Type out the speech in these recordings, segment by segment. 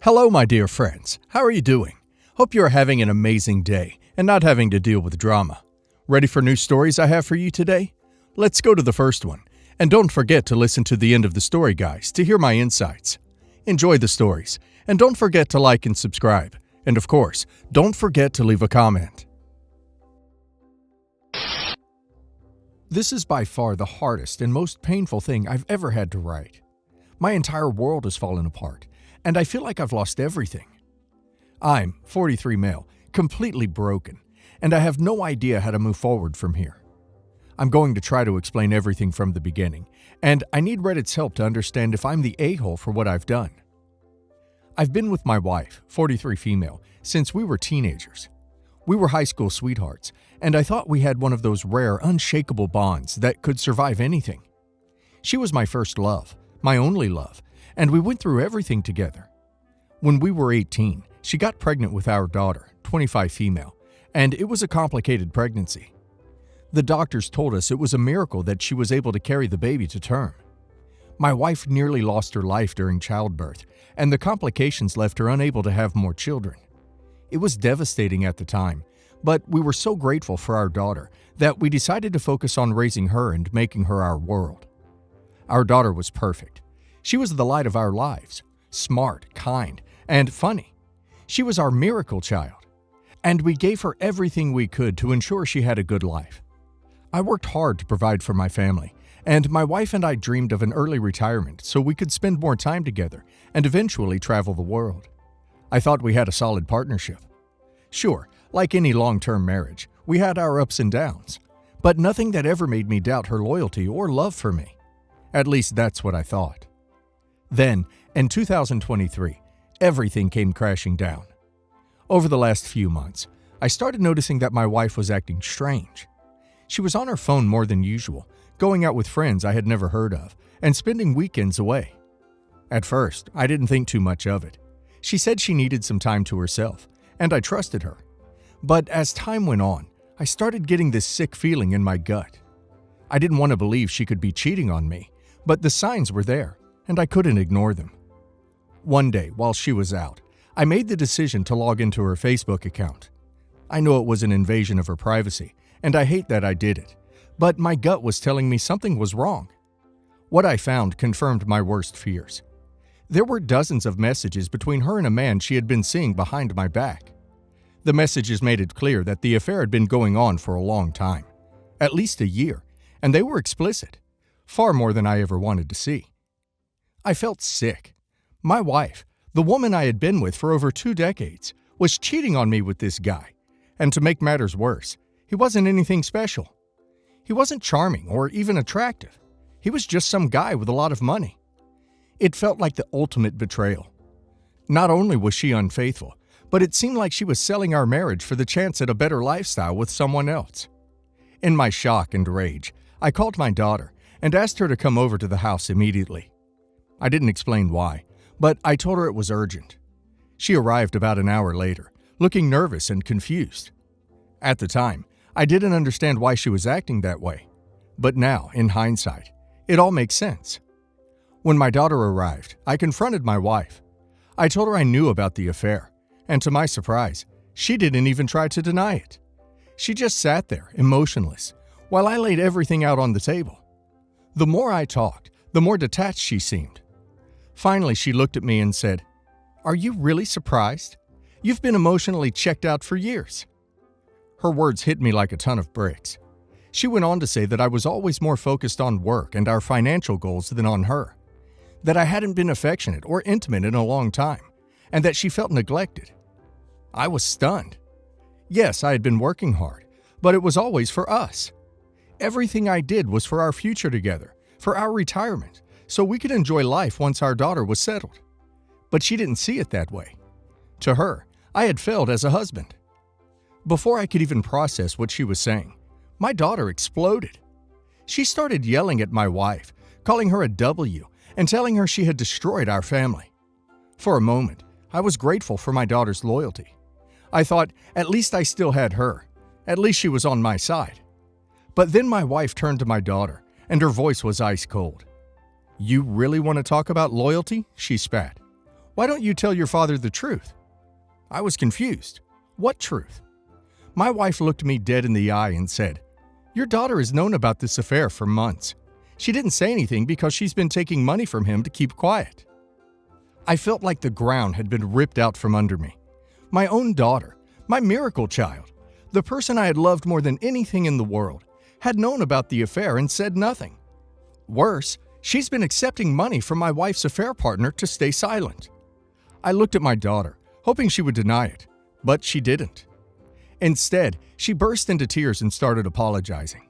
Hello, my dear friends. How are you doing? Hope you are having an amazing day and not having to deal with drama. Ready for new stories I have for you today? Let's go to the first one. And don't forget to listen to the end of the story, guys, to hear my insights. Enjoy the stories, and don't forget to like and subscribe. And of course, don't forget to leave a comment. This is by far the hardest and most painful thing I've ever had to write. My entire world has fallen apart, and I feel like I've lost everything. I'm 43 male, completely broken, and I have no idea how to move forward from here. I'm going to try to explain everything from the beginning, and I need Reddit's help to understand if I'm the a-hole for what I've done. I've been with my wife, 43 female, since we were teenagers. We were high school sweethearts, and I thought we had one of those rare, unshakable bonds that could survive anything. She was my first love, my only love, and we went through everything together. When we were 18, she got pregnant with our daughter, 25 female, and it was a complicated pregnancy. The doctors told us it was a miracle that she was able to carry the baby to term. My wife nearly lost her life during childbirth, and the complications left her unable to have more children. It was devastating at the time, but we were so grateful for our daughter that we decided to focus on raising her and making her our world. Our daughter was perfect. She was the light of our lives, smart, kind, and funny. She was our miracle child, and we gave her everything we could to ensure she had a good life. I worked hard to provide for my family, and my wife and I dreamed of an early retirement so we could spend more time together and eventually travel the world. I thought we had a solid partnership. Sure, like any long-term marriage, we had our ups and downs, but nothing that ever made me doubt her loyalty or love for me. At least that's what I thought. Then, in 2023, everything came crashing down. Over the last few months, I started noticing that my wife was acting strange. She was on her phone more than usual, going out with friends I had never heard of, and spending weekends away. At first, I didn't think too much of it. She said she needed some time to herself, and I trusted her. But as time went on, I started getting this sick feeling in my gut. I didn't want to believe she could be cheating on me, but the signs were there, and I couldn't ignore them. One day, while she was out, I made the decision to log into her Facebook account. I know it was an invasion of her privacy, and I hate that I did it, but my gut was telling me something was wrong. What I found confirmed my worst fears. There were dozens of messages between her and a man she had been seeing behind my back. The messages made it clear that the affair had been going on for a long time, at least a year, and they were explicit, far more than I ever wanted to see. I felt sick. My wife, the woman I had been with for over 2 decades, was cheating on me with this guy, and to make matters worse, he wasn't anything special. He wasn't charming or even attractive. He was just some guy with a lot of money. It felt like the ultimate betrayal. Not only was she unfaithful, but it seemed like she was selling our marriage for the chance at a better lifestyle with someone else. In my shock and rage, I called my daughter and asked her to come over to the house immediately. I didn't explain why, but I told her it was urgent. She arrived about an hour later, looking nervous and confused. At the time, I didn't understand why she was acting that way, but now, in hindsight, it all makes sense. When my daughter arrived, I confronted my wife. I told her I knew about the affair, and to my surprise, she didn't even try to deny it. She just sat there, emotionless, while I laid everything out on the table. The more I talked, the more detached she seemed. Finally, she looked at me and said, "Are you really surprised? You've been emotionally checked out for years." Her words hit me like a ton of bricks. She went on to say that I was always more focused on work and our financial goals than on her, that I hadn't been affectionate or intimate in a long time, and that she felt neglected. I was stunned. Yes, I had been working hard, but it was always for us. Everything I did was for our future together, for our retirement, so we could enjoy life once our daughter was settled. But she didn't see it that way. To her, I had failed as a husband. Before I could even process what she was saying, my daughter exploded. She started yelling at my wife, calling her a W, and telling her she had destroyed our family. For a moment, I was grateful for my daughter's loyalty. I thought, at least I still had her. At least she was on my side. But then my wife turned to my daughter, and her voice was ice cold. "You really want to talk about loyalty?" she spat. Why don't you tell your father the truth?" I was confused. What truth? My wife looked me dead in the eye and said, "Your daughter has known about this affair for months. She didn't say anything because she's been taking money from him to keep quiet." I felt like the ground had been ripped out from under me. My own daughter, my miracle child, the person I had loved more than anything in the world, had known about the affair and said nothing. Worse, she's been accepting money from my wife's affair partner to stay silent. I looked at my daughter, hoping she would deny it, but she didn't. Instead, she burst into tears and started apologizing,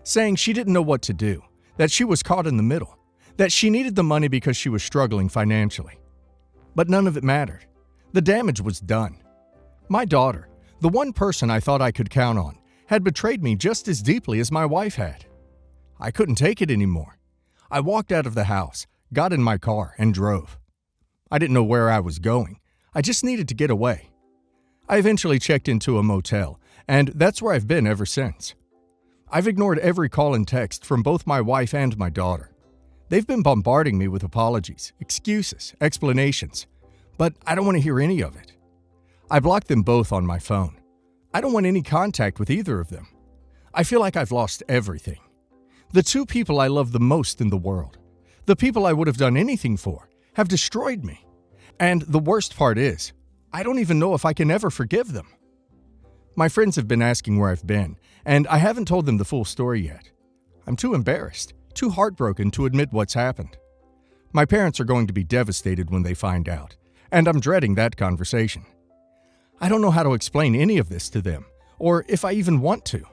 saying she didn't know what to do, that she was caught in the middle, that she needed the money because she was struggling financially. But none of it mattered. The damage was done. My daughter, the one person I thought I could count on, had betrayed me just as deeply as my wife had. I couldn't take it anymore. I walked out of the house, got in my car, and drove. I didn't know where I was going. I just needed to get away. I eventually checked into a motel, and that's where I've been ever since. I've ignored every call and text from both my wife and my daughter. They've been bombarding me with apologies, excuses, explanations, but I don't want to hear any of it. I blocked them both on my phone. I don't want any contact with either of them. I feel like I've lost everything. The two people I love the most in the world, the people I would have done anything for, have destroyed me. And the worst part is, I don't even know if I can ever forgive them. My friends have been asking where I've been, and I haven't told them the full story yet. I'm too embarrassed, too heartbroken to admit what's happened. My parents are going to be devastated when they find out, and I'm dreading that conversation. I don't know how to explain any of this to them, or if I even want to.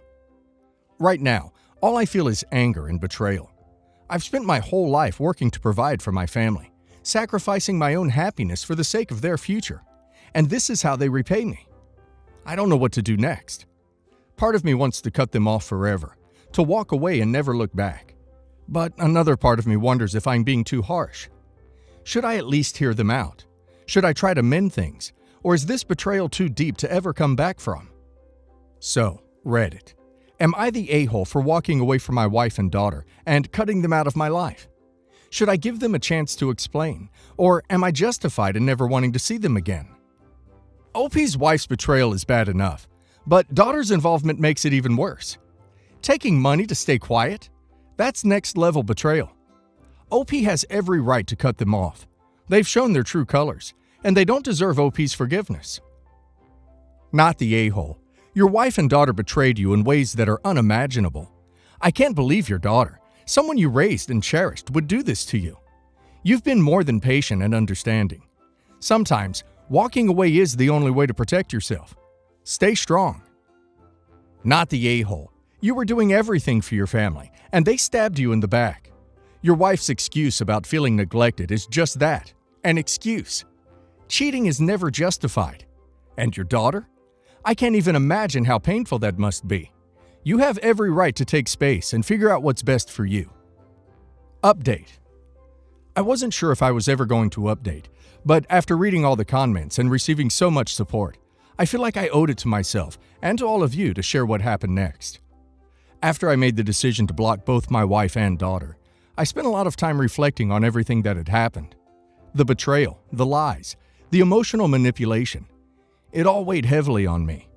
Right now, all I feel is anger and betrayal. I've spent my whole life working to provide for my family, sacrificing my own happiness for the sake of their future, and this is how they repay me. I don't know what to do next. Part of me wants to cut them off forever, to walk away and never look back. But another part of me wonders if I'm being too harsh. Should I at least hear them out? Should I try to mend things? Or is this betrayal too deep to ever come back from? So, Reddit. Am I the a-hole for walking away from my wife and daughter and cutting them out of my life? Should I give them a chance to explain? Or am I justified in never wanting to see them again? OP's wife's betrayal is bad enough, but daughter's involvement makes it even worse. Taking money to stay quiet? That's next-level betrayal. OP has every right to cut them off. They've shown their true colors, and they don't deserve OP's forgiveness. Not the a-hole. Your wife and daughter betrayed you in ways that are unimaginable. I can't believe your daughter, someone you raised and cherished, would do this to you. You've been more than patient and understanding. Sometimes, walking away is the only way to protect yourself. Stay strong. Not the a-hole. You were doing everything for your family, and they stabbed you in the back. Your wife's excuse about feeling neglected is just that, an excuse. Cheating is never justified. And your daughter? I can't even imagine how painful that must be. You have every right to take space and figure out what's best for you. Update. I wasn't sure if I was ever going to update, but after reading all the comments and receiving so much support, I feel like I owed it to myself and to all of you to share what happened next. After I made the decision to block both my wife and daughter, I spent a lot of time reflecting on everything that had happened. The betrayal, the lies, the emotional manipulation. It all weighed heavily on me.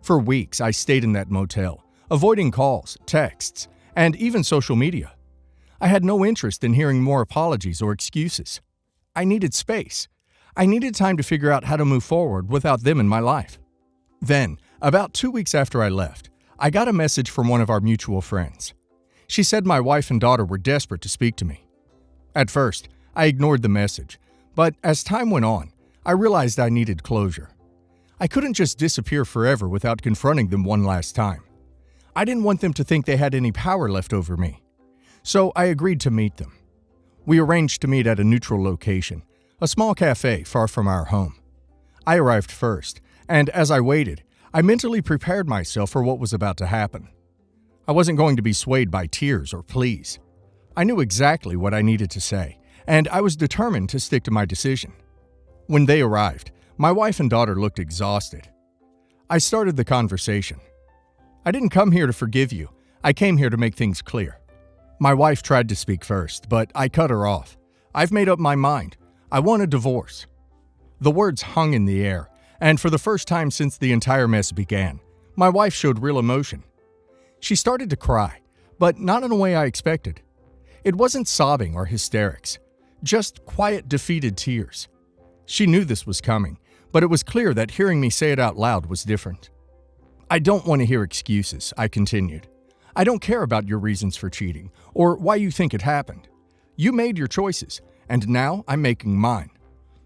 For weeks, I stayed in that motel, avoiding calls, texts, and even social media. I had no interest in hearing more apologies or excuses. I needed space. I needed time to figure out how to move forward without them in my life. Then, about 2 weeks after I left, I got a message from one of our mutual friends. She said my wife and daughter were desperate to speak to me. At first, I ignored the message, but as time went on, I realized I needed closure. I couldn't just disappear forever without confronting them one last time. I didn't want them to think they had any power left over me. So I agreed to meet them. We arranged to meet at a neutral location, a small cafe far from our home. I arrived first, and as I waited, I mentally prepared myself for what was about to happen. I wasn't going to be swayed by tears or pleas. I knew exactly what I needed to say, and I was determined to stick to my decision. When they arrived, my wife and daughter looked exhausted. I started the conversation. I didn't come here to forgive you. I came here to make things clear. My wife tried to speak first, but I cut her off. I've made up my mind. I want a divorce. The words hung in the air, and for the first time since the entire mess began, my wife showed real emotion. She started to cry, but not in a way I expected. It wasn't sobbing or hysterics, just quiet, defeated tears. She knew this was coming, but it was clear that hearing me say it out loud was different. "I don't want to hear excuses," I continued. "I don't care about your reasons for cheating, or why you think it happened. You made your choices, and now I'm making mine.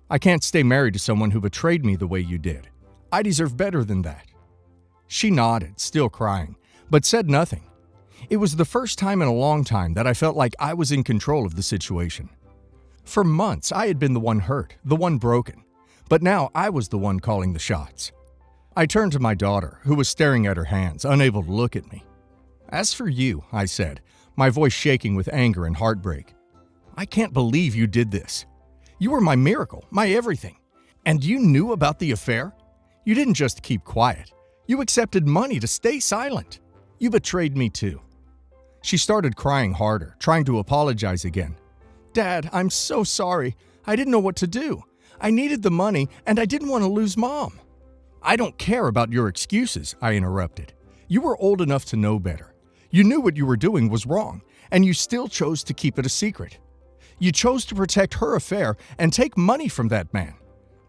I can't stay married to someone who betrayed me the way you did. I deserve better than that." She nodded, still crying, but said nothing. It was the first time in a long time that I felt like I was in control of the situation. For months, I had been the one hurt, the one broken, but now I was the one calling the shots. I turned to my daughter, who was staring at her hands, unable to look at me. "As for you," I said, my voice shaking with anger and heartbreak, "I can't believe you did this. You were my miracle, my everything. And you knew about the affair? You didn't just keep quiet. You accepted money to stay silent. You betrayed me too." She started crying harder, trying to apologize again. "Dad, I'm so sorry. I didn't know what to do. I needed the money, and I didn't want to lose Mom." "I don't care about your excuses," I interrupted. "You were old enough to know better. You knew what you were doing was wrong, and you still chose to keep it a secret. You chose to protect her affair and take money from that man.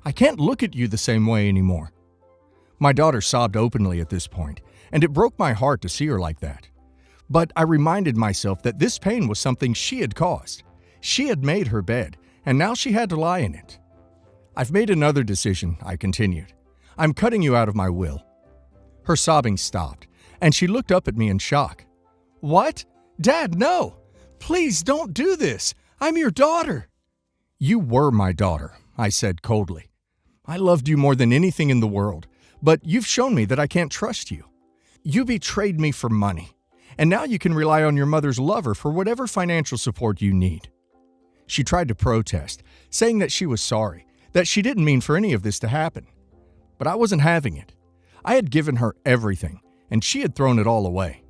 I can't look at you the same way anymore." My daughter sobbed openly at this point, and it broke my heart to see her like that. But I reminded myself that this pain was something she had caused. She had made her bed, and now she had to lie in it. "I've made another decision," I continued. "I'm cutting you out of my will." Her sobbing stopped, and she looked up at me in shock. "What? Dad, no! Please don't do this! I'm your daughter!" "You were my daughter," I said coldly. "I loved you more than anything in the world, but you've shown me that I can't trust you. You betrayed me for money, and now you can rely on your mother's lover for whatever financial support you need." She tried to protest, saying that she was sorry, that she didn't mean for any of this to happen. But I wasn't having it. I had given her everything, and she had thrown it all away.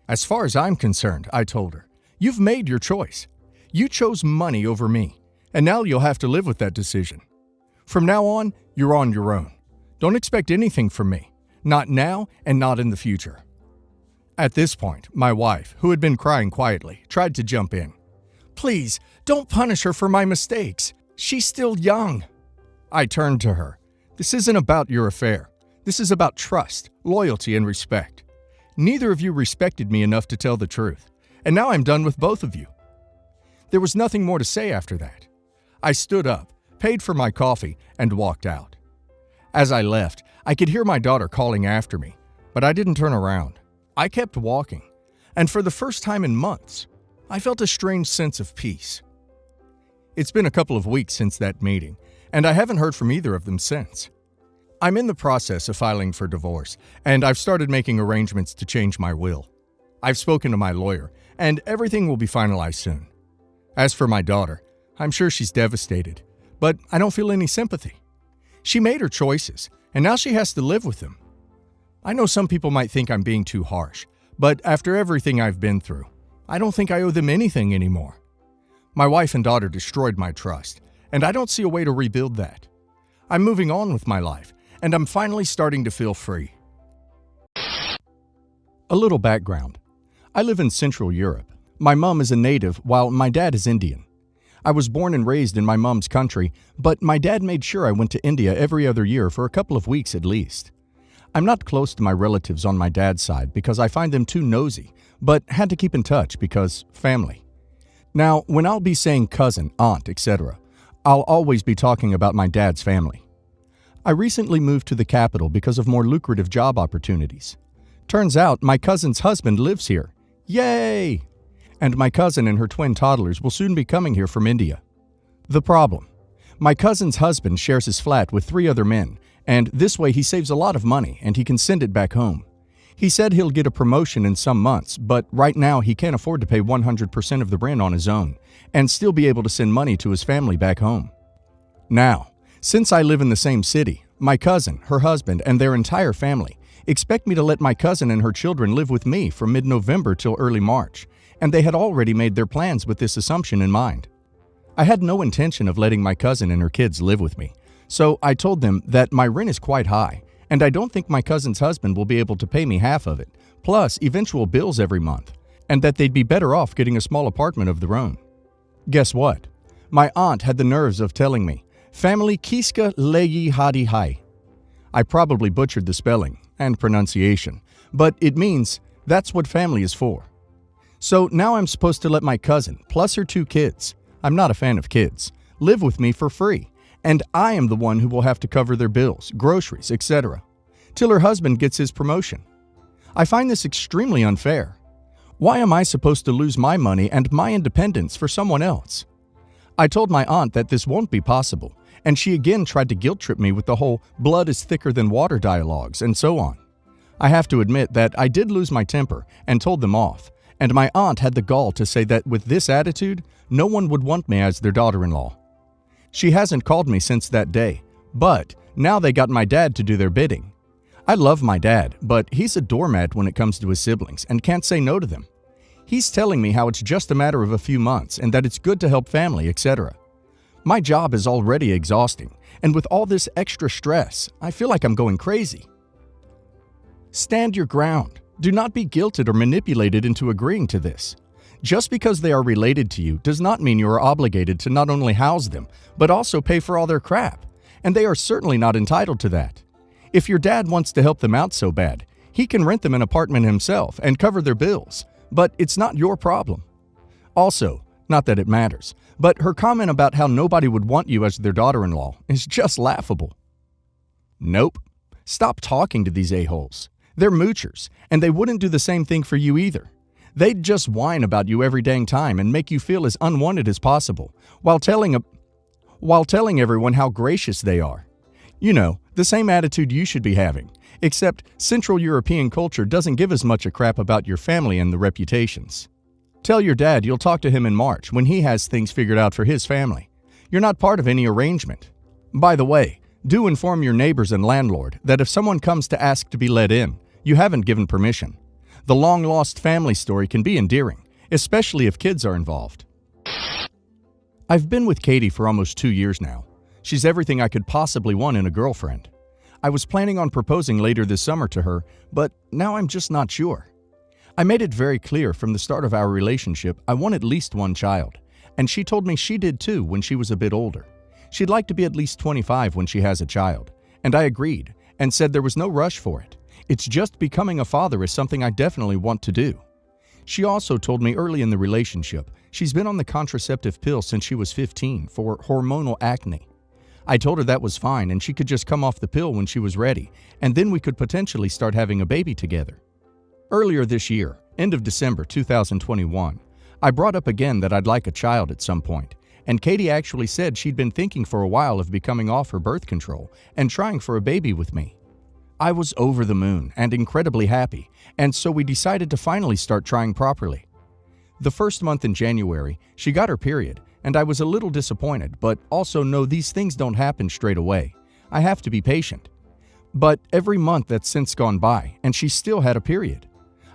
"As far as I'm concerned," I told her, "you've made your choice. You chose money over me, and now you'll have to live with that decision. From now on, you're on your own. Don't expect anything from me, not now and not in the future." At this point, my wife, who had been crying quietly, tried to jump in. "Please, don't punish her for my mistakes. She's still young." I turned to her. "This isn't about your affair. This is about trust, loyalty, and respect. Neither of you respected me enough to tell the truth, and now I'm done with both of you." There was nothing more to say after that. I stood up, paid for my coffee, and walked out. As I left, I could hear my daughter calling after me, but I didn't turn around. I kept walking, and for the first time in months, I felt a strange sense of peace. It's been a couple of weeks since that meeting, and I haven't heard from either of them since. I'm in the process of filing for divorce, and I've started making arrangements to change my will. I've spoken to my lawyer, and everything will be finalized soon. As for my daughter, I'm sure she's devastated, but I don't feel any sympathy. She made her choices, and now she has to live with them. I know some people might think I'm being too harsh, but after everything I've been through, I don't think I owe them anything anymore. My wife and daughter destroyed my trust, and I don't see a way to rebuild that. I'm moving on with my life, and I'm finally starting to feel free. A little background. I live in Central Europe. My mom is a native, while my dad is Indian. I was born and raised in my mom's country, but my dad made sure I went to India every other year for a couple of weeks at least. I'm not close to my relatives on my dad's side because I find them too nosy, but had to keep in touch because family. Now, when I'll be saying cousin, aunt, etc., I'll always be talking about my dad's family. I recently moved to the capital because of more lucrative job opportunities. Turns out my cousin's husband lives here. Yay! And my cousin and her twin toddlers will soon be coming here from India. The problem: my cousin's husband shares his flat with 3 other men, and this way he saves a lot of money and he can send it back home. He said he'll get a promotion in some months, but right now he can't afford to pay 100% of the rent on his own and still be able to send money to his family back home. Now, since I live in the same city, my cousin, her husband, and their entire family expect me to let my cousin and her children live with me from mid-November till early March, and they had already made their plans with this assumption in mind. I had no intention of letting my cousin and her kids live with me, So I told them that my rent is quite high, and I don't think my cousin's husband will be able to pay me half of it, plus eventual bills every month, and that they'd be better off getting a small apartment of their own. Guess what? My aunt had the nerves of telling me, "Family kiska leyi hadi hai." I probably butchered the spelling and pronunciation, but it means that's what family is for. So now I'm supposed to let my cousin, plus her 2 kids, I'm not a fan of kids, live with me for free, and I am the one who will have to cover their bills, groceries, etc., till her husband gets his promotion. I find this extremely unfair. Why am I supposed to lose my money and my independence for someone else? I told my aunt that this won't be possible, and she again tried to guilt-trip me with the whole blood is thicker than water dialogues and so on. I have to admit that I did lose my temper and told them off, and my aunt had the gall to say that with this attitude, no one would want me as their daughter-in-law. She hasn't called me since that day, but now they got my dad to do their bidding. I love my dad, but he's a doormat when it comes to his siblings and can't say no to them. He's telling me how it's just a matter of a few months and that it's good to help family, etc. My job is already exhausting, and with all this extra stress, I feel like I'm going crazy. Stand your ground. Do not be guilted or manipulated into agreeing to this. Just because they are related to you does not mean you are obligated to not only house them, but also pay for all their crap, and they are certainly not entitled to that. If your dad wants to help them out so bad, he can rent them an apartment himself and cover their bills, but it's not your problem. Also, not that it matters, but her comment about how nobody would want you as their daughter-in-law is just laughable. Nope. Stop talking to these a-holes. They're moochers, and they wouldn't do the same thing for you either. They'd just whine about you every dang time and make you feel as unwanted as possible, while telling everyone how gracious they are. You know, the same attitude you should be having, except Central European culture doesn't give as much a crap about your family and the reputations. Tell your dad you'll talk to him in March when he has things figured out for his family. You're not part of any arrangement. By the way, do inform your neighbors and landlord that if someone comes to ask to be let in, you haven't given permission. The long-lost family story can be endearing, especially if kids are involved. I've been with Katie for almost 2 years now. She's everything I could possibly want in a girlfriend. I was planning on proposing later this summer to her, but now I'm just not sure. I made it very clear from the start of our relationship I want at least 1 child, and she told me she did too when she was a bit older. She'd like to be at least 25 when she has a child, and I agreed and said there was no rush for it. It's just becoming a father is something I definitely want to do. She also told me early in the relationship she's been on the contraceptive pill since she was 15 for hormonal acne. I told her that was fine and she could just come off the pill when she was ready, and then we could potentially start having a baby together. Earlier this year, end of December 2021, I brought up again that I'd like a child at some point, and Katie actually said she'd been thinking for a while of becoming off her birth control and trying for a baby with me. I was over the moon and incredibly happy, and so we decided to finally start trying properly. The first month in January, she got her period, and I was a little disappointed, but also know these things don't happen straight away. I have to be patient. But every month that's since gone by, and she still had a period.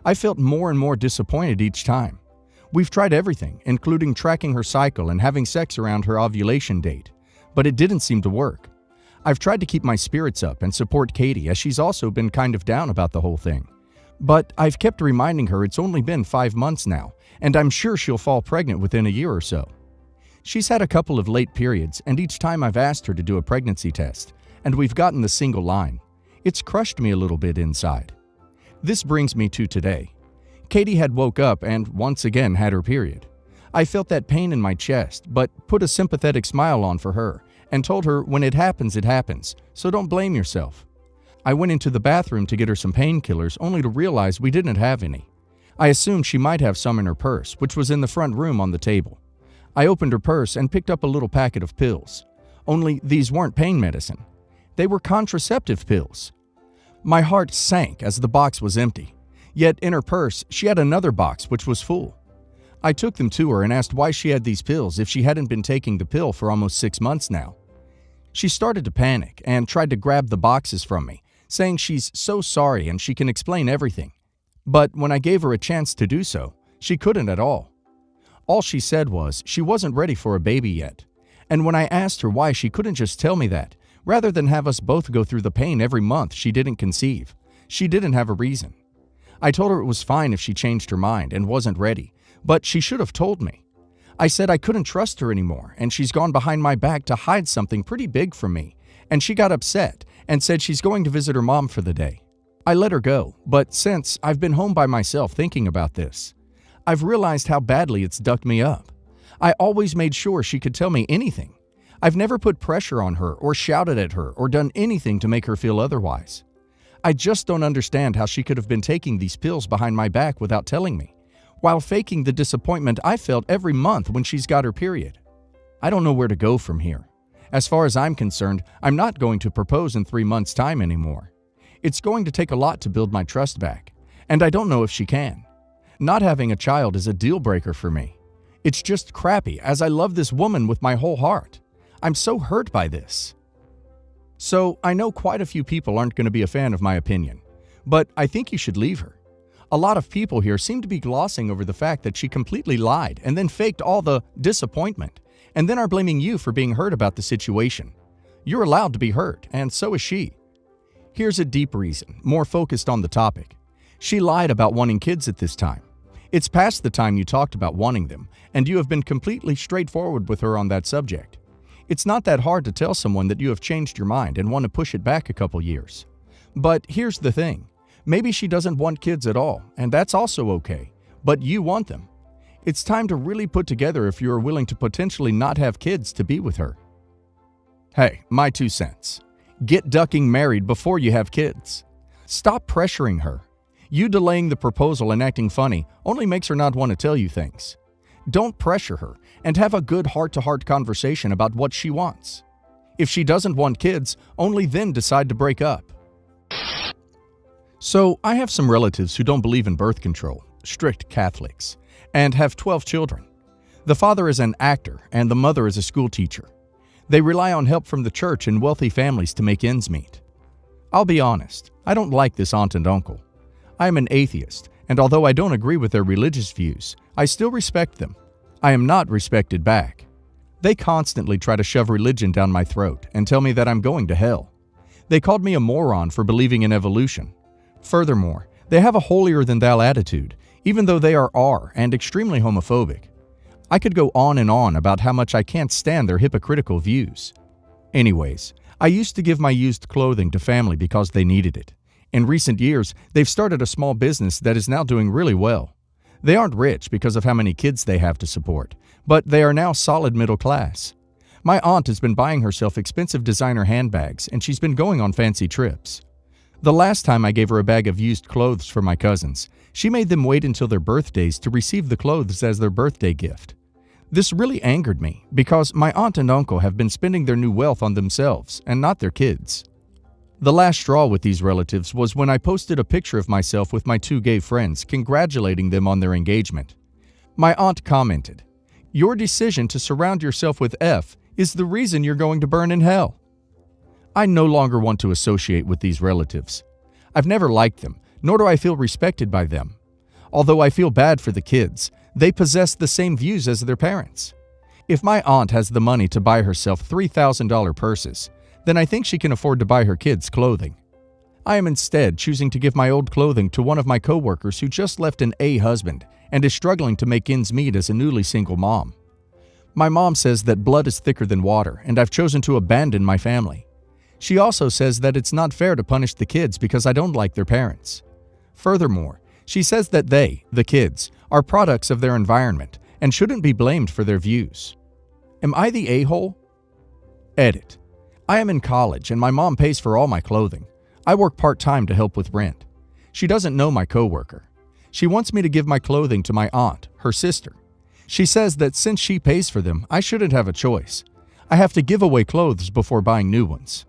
I felt more and more disappointed each time. We've tried everything, including tracking her cycle and having sex around her ovulation date, but it didn't seem to work. I've tried to keep my spirits up and support Katie, as she's also been kind of down about the whole thing. But I've kept reminding her it's only been 5 months now, and I'm sure she'll fall pregnant within a year or so. She's had a couple of late periods, and each time I've asked her to do a pregnancy test, and we've gotten the single line. It's crushed me a little bit inside. This brings me to today. Katie had woke up and once again had her period. I felt that pain in my chest, but put a sympathetic smile on for her and told her when it happens, so don't blame yourself. I went into the bathroom to get her some painkillers only to realize we didn't have any. I assumed she might have some in her purse, which was in the front room on the table. I opened her purse and picked up a little packet of pills. Only these weren't pain medicine. They were contraceptive pills. My heart sank as the box was empty. Yet in her purse, she had another box which was full. I took them to her and asked why she had these pills if she hadn't been taking the pill for almost 6 months now. She started to panic and tried to grab the boxes from me, saying she's so sorry and she can explain everything. But when I gave her a chance to do so, she couldn't at all. All she said was she wasn't ready for a baby yet. And when I asked her why she couldn't just tell me that, rather than have us both go through the pain every month she didn't conceive. She didn't have a reason. I told her it was fine if she changed her mind and wasn't ready, but she should have told me. I said I couldn't trust her anymore, and she's gone behind my back to hide something pretty big from me, and she got upset and said she's going to visit her mom for the day. I let her go, but since I've been home by myself thinking about this, I've realized how badly it's ducked me up. I always made sure she could tell me anything. I've never put pressure on her or shouted at her or done anything to make her feel otherwise. I just don't understand how she could have been taking these pills behind my back without telling me, while faking the disappointment I felt every month when she's got her period. I don't know where to go from here. As far as I'm concerned, I'm not going to propose in 3 months' time anymore. It's going to take a lot to build my trust back, and I don't know if she can. Not having a child is a deal breaker for me. It's just crappy, as I love this woman with my whole heart. I'm so hurt by this. So, I know quite a few people aren't going to be a fan of my opinion, but I think you should leave her. A lot of people here seem to be glossing over the fact that she completely lied and then faked all the disappointment, and then are blaming you for being hurt about the situation. You're allowed to be hurt, and so is she. Here's a deep reason, more focused on the topic. She lied about wanting kids at this time. It's past the time you talked about wanting them, and you have been completely straightforward with her on that subject. It's not that hard to tell someone that you have changed your mind and want to push it back a couple years. But here's the thing. Maybe she doesn't want kids at all, and that's also okay, but you want them. It's time to really put together if you are willing to potentially not have kids to be with her. Hey, my 2 cents. Get ducking married before you have kids. Stop pressuring her. You delaying the proposal and acting funny only makes her not want to tell you things. Don't pressure her and have a good heart-to-heart conversation about what she wants. If she doesn't want kids, only then decide to break up. So, I have some relatives who don't believe in birth control, strict Catholics, and have 12 children. The father is an actor and the mother is a school teacher. They rely on help from the church and wealthy families to make ends meet. I'll be honest, I don't like this aunt and uncle. I am an atheist, and although I don't agree with their religious views, I still respect them. I am not respected back. They constantly try to shove religion down my throat and tell me that I'm going to hell. They called me a moron for believing in evolution. Furthermore, they have a holier-than-thou attitude, even though they are and extremely homophobic. I could go on and on about how much I can't stand their hypocritical views. Anyways, I used to give my used clothing to family because they needed it. In recent years, they've started a small business that is now doing really well. They aren't rich because of how many kids they have to support, but they are now solid middle class. My aunt has been buying herself expensive designer handbags, and she's been going on fancy trips. The last time I gave her a bag of used clothes for my cousins, she made them wait until their birthdays to receive the clothes as their birthday gift. This really angered me because my aunt and uncle have been spending their new wealth on themselves and not their kids. The last straw with these relatives was when I posted a picture of myself with my 2 gay friends congratulating them on their engagement. My aunt commented, "Your decision to surround yourself with F is the reason you're going to burn in hell." I no longer want to associate with these relatives. I've never liked them, nor do I feel respected by them. Although I feel bad for the kids, they possess the same views as their parents. If my aunt has the money to buy herself $3,000 purses, then I think she can afford to buy her kids clothing. I am instead choosing to give my old clothing to one of my coworkers who just left an A husband and is struggling to make ends meet as a newly single mom. My mom says that blood is thicker than water, and I've chosen to abandon my family. She also says that it's not fair to punish the kids because I don't like their parents. Furthermore, she says that they, the kids, are products of their environment and shouldn't be blamed for their views. Am I the a-hole? Edit. I am in college and my mom pays for all my clothing. I work part-time to help with rent. She doesn't know my coworker. She wants me to give my clothing to my aunt, her sister. She says that since she pays for them, I shouldn't have a choice. I have to give away clothes before buying new ones.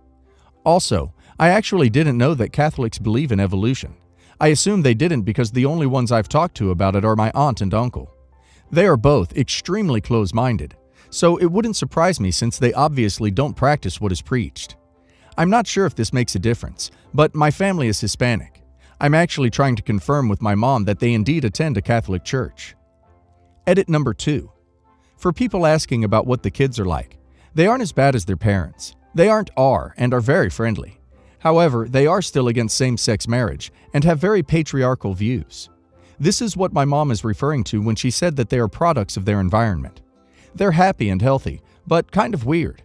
Also, I actually didn't know that Catholics believe in evolution. I assume they didn't because the only ones I've talked to about it are my aunt and uncle. They are both extremely close-minded, so it wouldn't surprise me since they obviously don't practice what is preached. I'm not sure if this makes a difference, but my family is Hispanic. I'm actually trying to confirm with my mom that they indeed attend a Catholic church. Edit number 2. For people asking about what the kids are like, they aren't as bad as their parents. They and are very friendly. However, they are still against same-sex marriage and have very patriarchal views. This is what my mom is referring to when she said that they are products of their environment. They're happy and healthy, but kind of weird.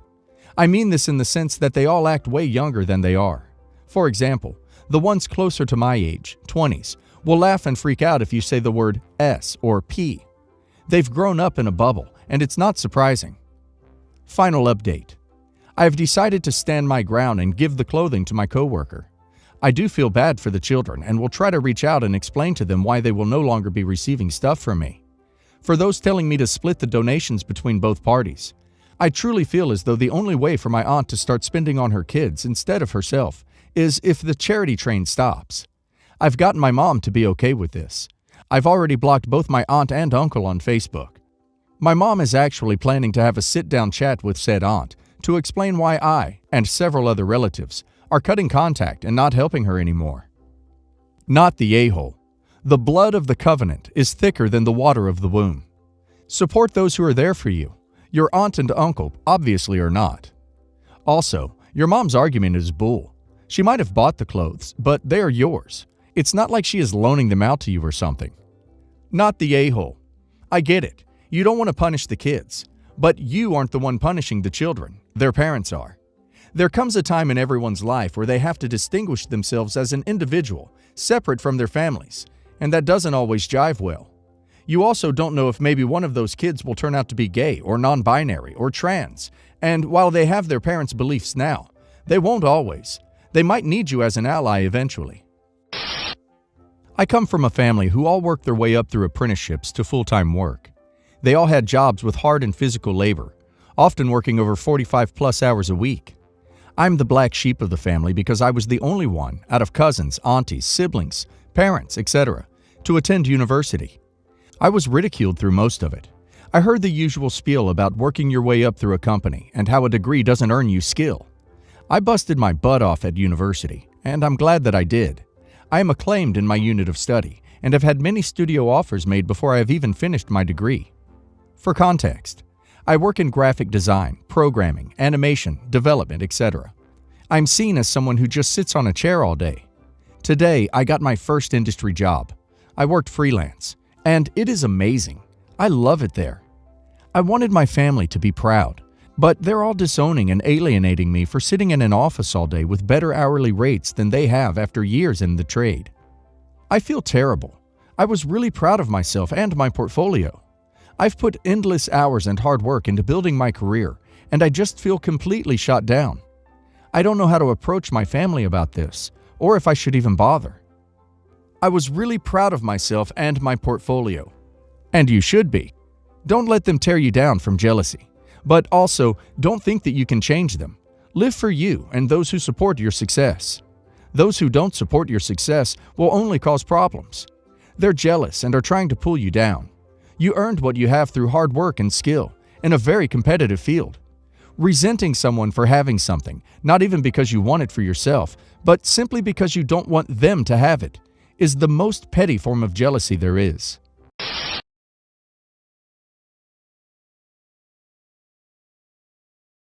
I mean this in the sense that they all act way younger than they are. For example, the ones closer to my age, 20s, will laugh and freak out if you say the word S or P. They've grown up in a bubble, and it's not surprising. Final update. I have decided to stand my ground and give the clothing to my coworker. I do feel bad for the children and will try to reach out and explain to them why they will no longer be receiving stuff from me. For those telling me to split the donations between both parties, I truly feel as though the only way for my aunt to start spending on her kids instead of herself is if the charity train stops. I've gotten my mom to be okay with this. I've already blocked both my aunt and uncle on Facebook. My mom is actually planning to have a sit-down chat with said aunt to explain why I, and several other relatives, are cutting contact and not helping her anymore. Not the a-hole. The blood of the covenant is thicker than the water of the womb. Support those who are there for you. Your aunt and uncle obviously are not. Also, your mom's argument is bull. She might have bought the clothes, but they are yours. It's not like she is loaning them out to you or something. Not the a-hole. I get it. You don't want to punish the kids. But you aren't the one punishing the children. Their parents are. There comes a time in everyone's life where they have to distinguish themselves as an individual, separate from their families, and that doesn't always jive well. You also don't know if maybe one of those kids will turn out to be gay or non-binary or trans, and while they have their parents' beliefs now, they won't always. They might need you as an ally eventually. I come from a family who all worked their way up through apprenticeships to full-time work. They all had jobs with hard and physical labor, often working over 45+ hours a week. I'm the black sheep of the family because I was the only one out of cousins, aunties, siblings, parents, etc. to attend university. I was ridiculed through most of it. I heard the usual spiel about working your way up through a company and how a degree doesn't earn you skill. I busted my butt off at university, and I'm glad that I did. I am acclaimed in my unit of study and have had many studio offers made before I have even finished my degree. For context, I work in graphic design, programming, animation, development, etc. I'm seen as someone who just sits on a chair all day. Today, I got my first industry job. I worked freelance, and it is amazing. I love it there. I wanted my family to be proud, but they're all disowning and alienating me for sitting in an office all day with better hourly rates than they have after years in the trade. I feel terrible. I was really proud of myself and my portfolio. I've put endless hours and hard work into building my career, and I just feel completely shot down. I don't know how to approach my family about this, or if I should even bother. I was really proud of myself and my portfolio. And you should be. Don't let them tear you down from jealousy. But also, don't think that you can change them. Live for you and those who support your success. Those who don't support your success will only cause problems. They're jealous and are trying to pull you down. You earned what you have through hard work and skill in a very competitive field. Resenting someone for having something, not even because you want it for yourself, but simply because you don't want them to have it, is the most petty form of jealousy there is.